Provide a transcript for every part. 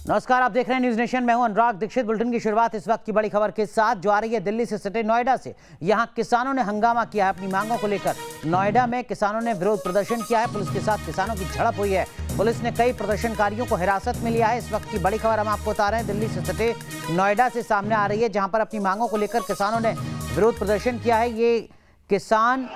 नमस्कार, आप देख रहे हैं न्यूज नेशन। मैं हूं अनुराग दीक्षित। बुलेटिन की शुरुआत इस वक्त की बड़ी खबर के साथ जो आ रही है दिल्ली से सटे नोएडा से। यहां किसानों ने हंगामा किया है अपनी मांगों को लेकर। नोएडा में किसानों ने विरोध प्रदर्शन किया है। पुलिस के साथ किसानों की झड़प हुई है। पुलिस ने कई प्रदर्शनकारियों को हिरासत में लिया है। इस वक्त की बड़ी खबर हम आपको बता रहे हैं दिल्ली से सटे नोएडा से सामने आ रही है, जहां पर अपनी मांगों को लेकर किसानों ने विरोध प्रदर्शन किया है। ये किसान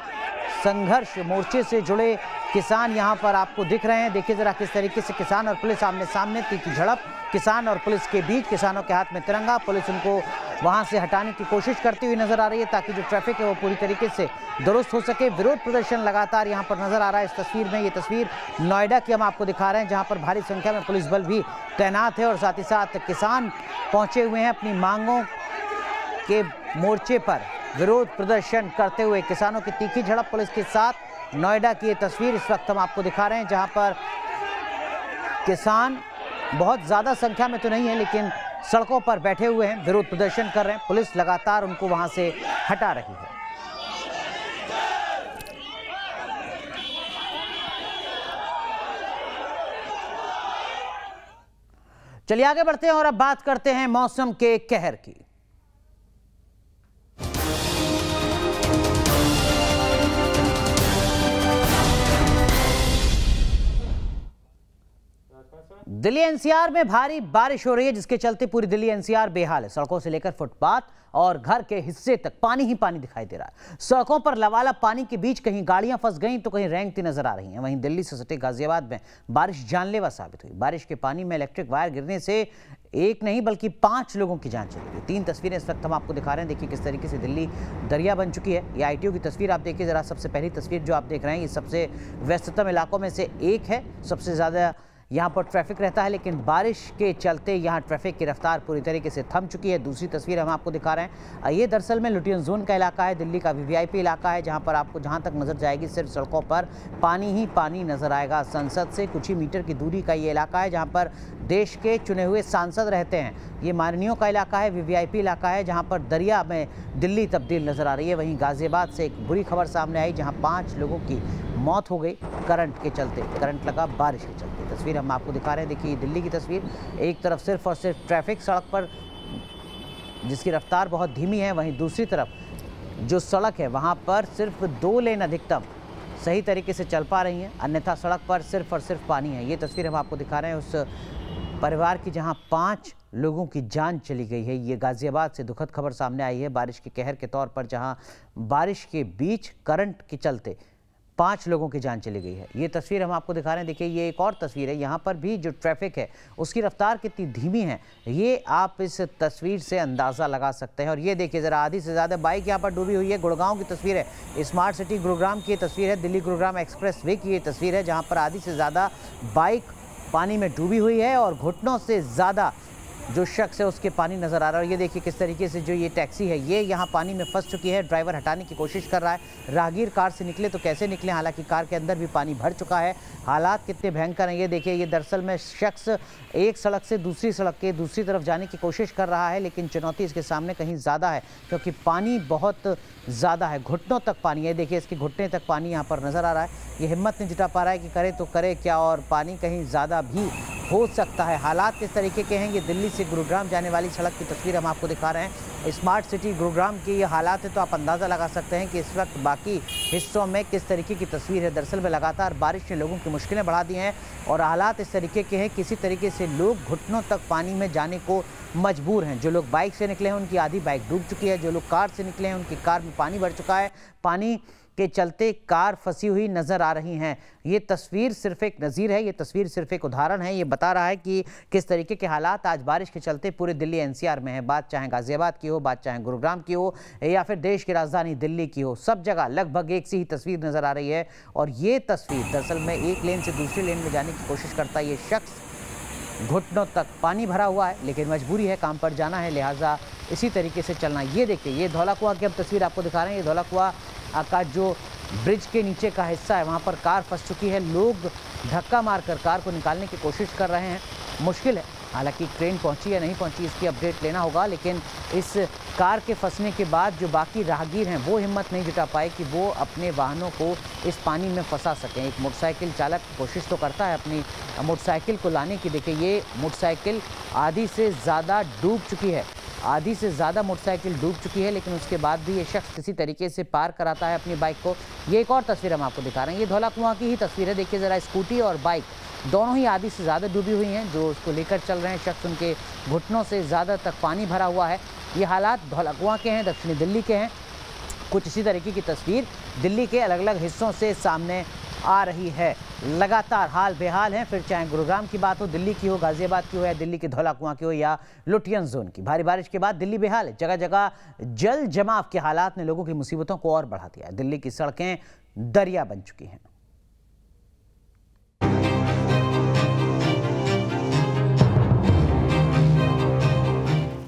संघर्ष मोर्चे से जुड़े किसान यहां पर आपको दिख रहे हैं। देखिए जरा किस तरीके से किसान और पुलिस आमने सामने, तीखी झड़प किसान और पुलिस के बीच। किसानों के हाथ में तिरंगा, पुलिस उनको वहां से हटाने की कोशिश करती हुई नजर आ रही है ताकि जो ट्रैफिक है वो पूरी तरीके से दुरुस्त हो सके। विरोध प्रदर्शन लगातार यहां पर नजर आ रहा है। इस तस्वीर में, ये तस्वीर नोएडा की हम आपको दिखा रहे हैं, जहां पर भारी संख्या में पुलिस बल भी तैनात है और साथ ही साथ किसान पहुंचे हुए हैं अपनी मांगों के मोर्चे पर विरोध प्रदर्शन करते हुए। किसानों की तीखी झड़प पुलिस के साथ नोएडा की ये तस्वीर इस वक्त हम आपको दिखा रहे हैं, जहां पर किसान बहुत ज़्यादा संख्या में तो नहीं है लेकिन सड़कों पर बैठे हुए हैं, विरोध प्रदर्शन कर रहे हैं। पुलिस लगातार उनको वहां से हटा रही है। चलिए आगे बढ़ते हैं और अब बात करते हैं मौसम के कहर की। दिल्ली एनसीआर में भारी बारिश हो रही है, जिसके चलते पूरी दिल्ली एनसीआर बेहाल है। सड़कों से लेकर फुटपाथ और घर के हिस्से तक पानी ही पानी दिखाई दे रहा है। सड़कों पर लबालब पानी के बीच कहीं गाड़ियां फंस गईं तो कहीं रेंगती नजर आ रही हैं। वहीं दिल्ली से सटे गाजियाबाद में बारिश जानलेवा साबित हुई। बारिश के पानी में इलेक्ट्रिक वायर गिरने से एक नहीं बल्कि 5 लोगों की जान चली गई। 3 तस्वीरें इस वक्त हम आपको दिखा रहे हैं। देखिए किस तरीके से दिल्ली दरिया बन चुकी है। ये आईटीओ की तस्वीर आप देखिए जरा। सबसे पहली तस्वीर जो आप देख रहे हैं, ये सबसे व्यस्ततम इलाकों में से एक है। सबसे ज़्यादा यहाँ पर ट्रैफिक रहता है, लेकिन बारिश के चलते यहाँ ट्रैफिक की रफ्तार पूरी तरीके से थम चुकी है। दूसरी तस्वीर हम आपको दिखा रहे हैं। ये दरअसल में लुटियन जोन का इलाका है, दिल्ली का वीवीआईपी इलाका है, जहाँ पर आपको जहाँ तक नज़र जाएगी सिर्फ सड़कों पर पानी ही पानी नज़र आएगा। संसद से कुछ ही मीटर की दूरी का ये इलाका है, जहाँ पर देश के चुने हुए सांसद रहते हैं। ये माननीयों का इलाका है, वीवीआईपी इलाका है, जहाँ पर दरिया में दिल्ली तब्दील नज़र आ रही है। वहीं गाजियाबाद से एक बुरी खबर सामने आई, जहाँ 5 लोगों की मौत हो गई करंट के चलते। करंट लगा बारिश के चलते। तस्वीर हम आपको दिखा रहे हैं। देखिए दिल्ली की तस्वीर। एक तरफ सिर्फ और सिर्फ ट्रैफिक सड़क पर जिसकी रफ्तार बहुत धीमी है, वहीं दूसरी तरफ जो सड़क है वहाँ पर सिर्फ 2 लेन अधिकतम सही तरीके से चल पा रही हैं, अन्यथा सड़क पर सिर्फ और सिर्फ पानी है। ये तस्वीर हम आपको दिखा रहे हैं उस परिवार की जहाँ 5 लोगों की जान चली गई है। ये गाजियाबाद से दुखद खबर सामने आई है बारिश के कहर के तौर पर, जहाँ बारिश के बीच करंट के चलते 5 लोगों की जान चली गई है। ये तस्वीर हम आपको दिखा रहे हैं। देखिए ये एक और तस्वीर है। यहाँ पर भी जो ट्रैफिक है उसकी रफ्तार कितनी धीमी है ये आप इस तस्वीर से अंदाज़ा लगा सकते हैं। और ये देखिए ज़रा, आधी से ज़्यादा बाइक यहाँ पर डूबी हुई है। गुड़गांव की तस्वीर है। स्मार्ट सिटी गुरुग्राम की तस्वीर है। दिल्ली गुरुग्राम एक्सप्रेस वे की ये तस्वीर है, जहाँ पर आधी से ज़्यादा बाइक पानी में डूबी हुई है और घुटनों से ज़्यादा जो शख्स है उसके पानी नज़र आ रहा है। और ये देखिए किस तरीके से जो ये टैक्सी है ये यहाँ पानी में फंस चुकी है। ड्राइवर हटाने की कोशिश कर रहा है। राहगीर कार से निकले तो कैसे निकले, हालांकि कार के अंदर भी पानी भर चुका है। हालात कितने भयंकर हैं ये देखिए। ये दरअसल में शख्स एक सड़क से दूसरी सड़क के दूसरी तरफ जाने की कोशिश कर रहा है, लेकिन चुनौती इसके सामने कहीं ज़्यादा है क्योंकि पानी बहुत ज़्यादा है। घुटनों तक पानी है। देखिए इसके घुटने तक पानी यहाँ पर नज़र आ रहा है। ये हिम्मत नहीं जुटा पा रहा है कि करे तो करे क्या, और पानी कहीं ज़्यादा भी हो सकता है। हालात किस तरीके के हैं, ये दिल्ली से गुरुग्राम जाने वाली सड़क की तस्वीर हम आपको दिखा रहे हैं। स्मार्ट सिटी गुरुग्राम की ये हालात है तो आप अंदाज़ा लगा सकते हैं कि इस वक्त बाकी हिस्सों में किस तरीके की तस्वीर है। दरअसल में लगातार बारिश ने लोगों की मुश्किलें बढ़ा दी हैं और हालात इस तरीके के हैं, किसी तरीके से लोग घुटनों तक पानी में जाने को मजबूर हैं। जो लोग बाइक से निकले हैं उनकी आधी बाइक डूब चुकी है। जो लोग कार से निकले हैं उनकी कार में पानी भर चुका है। पानी के चलते कार फंसी हुई नज़र आ रही हैं। ये तस्वीर सिर्फ एक नज़ीर है, ये तस्वीर सिर्फ एक उदाहरण है। ये बता रहा है कि किस तरीके के हालात आज बारिश के चलते पूरे दिल्ली एनसीआर में है। बात चाहे गाजियाबाद की हो, बात चाहे गुरुग्राम की हो या फिर देश की राजधानी दिल्ली की हो, सब जगह लगभग एक सी ही तस्वीर नज़र आ रही है। और ये तस्वीर दरअसल में एक लेन से दूसरी लेन में जाने की कोशिश करता है ये शख्स। घुटनों तक पानी भरा हुआ है, लेकिन मजबूरी है, काम पर जाना है, लिहाजा इसी तरीके से चलना। ये देखिए ये धौला कुआं की अब तस्वीर आपको दिखा रहे हैं। ये धौला कुआं का जो ब्रिज के नीचे का हिस्सा है वहाँ पर कार फंस चुकी है। लोग धक्का मारकर कार को निकालने की कोशिश कर रहे हैं। मुश्किल है हालांकि ट्रेन पहुंची या नहीं पहुंची इसकी अपडेट लेना होगा, लेकिन इस कार के फंसने के बाद जो बाकी राहगीर हैं वो हिम्मत नहीं जुटा पाए कि वो अपने वाहनों को इस पानी में फंसा सकें। एक मोटरसाइकिल चालक कोशिश तो करता है अपनी मोटरसाइकिल को लाने की। देखिए, ये मोटरसाइकिल आधी से ज़्यादा डूब चुकी है, आधी से ज़्यादा मोटरसाइकिल डूब चुकी है, लेकिन उसके बाद भी ये शख्स किसी तरीके से पार कराता है अपनी बाइक को। ये एक और तस्वीर हम आपको दिखा रहे हैं, ये धौलाकुआं की ही तस्वीर है। देखिए ज़रा, स्कूटी और बाइक दोनों ही आधी से ज़्यादा डूबी हुई हैं। जो उसको लेकर चल रहे हैं शख्स, उनके घुटनों से ज़्यादा तक पानी भरा हुआ है। ये हालात धौलाकुआं के हैं, दक्षिणी दिल्ली के हैं। कुछ इसी तरीके की तस्वीर दिल्ली के अलग अलग हिस्सों से सामने आ रही है। लगातार हाल बेहाल हैं, फिर चाहे गुरुग्राम की बात हो, दिल्ली की हो, गाजियाबाद की हो, या दिल्ली के धौलाकुआं की हो, या लुटियन जोन की। भारी बारिश के बाद दिल्ली बेहाल है। जगह जगह जल जमाव के हालात ने लोगों की मुसीबतों को और बढ़ा दिया है। दिल्ली की सड़कें दरिया बन चुकी हैं।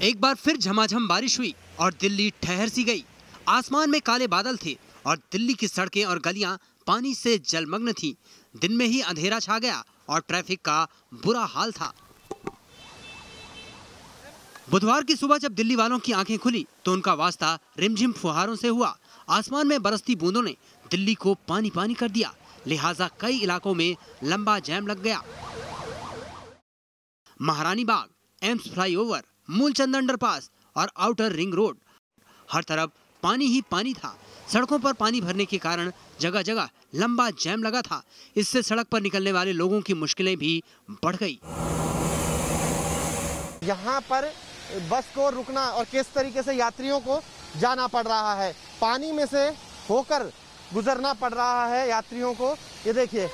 एक बार फिर झमाझम बारिश हुई और दिल्ली ठहर सी गई। आसमान में काले बादल थे और दिल्ली की सड़कें और गलियां पानी से जलमग्न थीं। दिन में ही अंधेरा छा गया और ट्रैफिक का बुरा हाल था। बुधवार की सुबह जब दिल्ली वालों की आंखें खुली तो उनका वास्ता रिमझिम फुहारों से हुआ। आसमान में बरसती बूंदों ने दिल्ली को पानी पानी कर दिया, लिहाजा कई इलाकों में लंबा जैम लग गया। महारानी बाग, एम्स फ्लाईओवर, मूलचंद अंडरपास और आउटर रिंग रोड, हर तरफ पानी ही पानी था। सड़कों पर पानी भरने के कारण जगह जगह लंबा जैम लगा था। इससे सड़क पर निकलने वाले लोगों की मुश्किलें भी बढ़ गई। यहाँ पर बस को रुकना और किस तरीके से यात्रियों को जाना पड़ रहा है, पानी में से होकर गुजरना पड़ रहा है यात्रियों को। ये देखिए,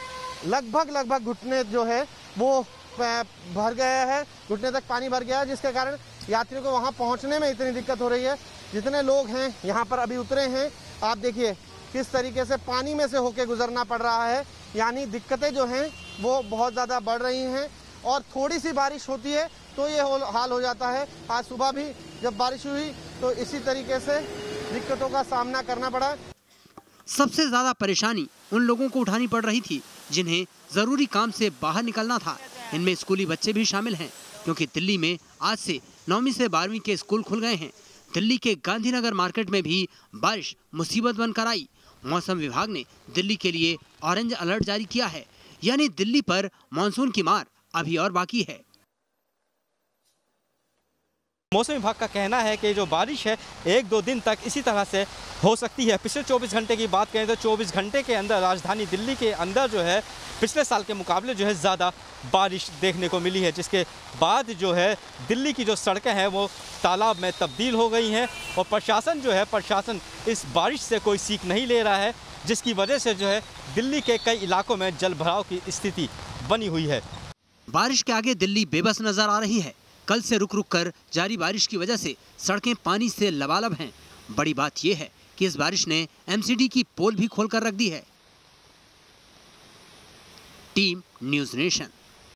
लगभग घुटने जो है वो भर गया है, घुटने तक पानी भर गया है, जिसके कारण यात्रियों को वहां पहुंचने में इतनी दिक्कत हो रही है। जितने लोग हैं यहां पर अभी उतरे हैं, आप देखिए किस तरीके से पानी में से होके गुजरना पड़ रहा है। यानी दिक्कतें जो हैं वो बहुत ज़्यादा बढ़ रही हैं और थोड़ी सी बारिश होती है तो ये हाल हो जाता है। आज सुबह भी जब बारिश हुई तो इसी तरीके से दिक्कतों का सामना करना पड़ा। सबसे ज्यादा परेशानी उन लोगों को उठानी पड़ रही थी जिन्हें जरूरी काम से बाहर निकलना था। इनमें स्कूली बच्चे भी शामिल हैं, क्योंकि दिल्ली में आज से 9वीं से 12वीं के स्कूल खुल गए हैं। दिल्ली के गांधीनगर मार्केट में भी बारिश मुसीबत बनकर आई। मौसम विभाग ने दिल्ली के लिए ऑरेंज अलर्ट जारी किया है, यानी दिल्ली पर मानसून की मार अभी और बाकी है। मौसम विभाग का कहना है कि जो बारिश है 1-2 दिन तक इसी तरह से हो सकती है। पिछले 24 घंटे की बात करें तो 24 घंटे के अंदर राजधानी दिल्ली के अंदर जो है पिछले साल के मुकाबले जो है ज़्यादा बारिश देखने को मिली है, जिसके बाद जो है दिल्ली की जो सड़कें हैं वो तालाब में तब्दील हो गई हैं। और प्रशासन इस बारिश से कोई सीख नहीं ले रहा है, जिसकी वजह से जो है दिल्ली के कई इलाकों में जल भराव की स्थिति बनी हुई है। बारिश के आगे दिल्ली बेबस नजर आ रही है। कल से रुक रुक कर जारी बारिश की वजह से सड़कें पानी से लबालब हैं। बड़ी बात यह है कि इस बारिश ने एमसीडी की पोल भी खोलकर रख दी है। Team news nation.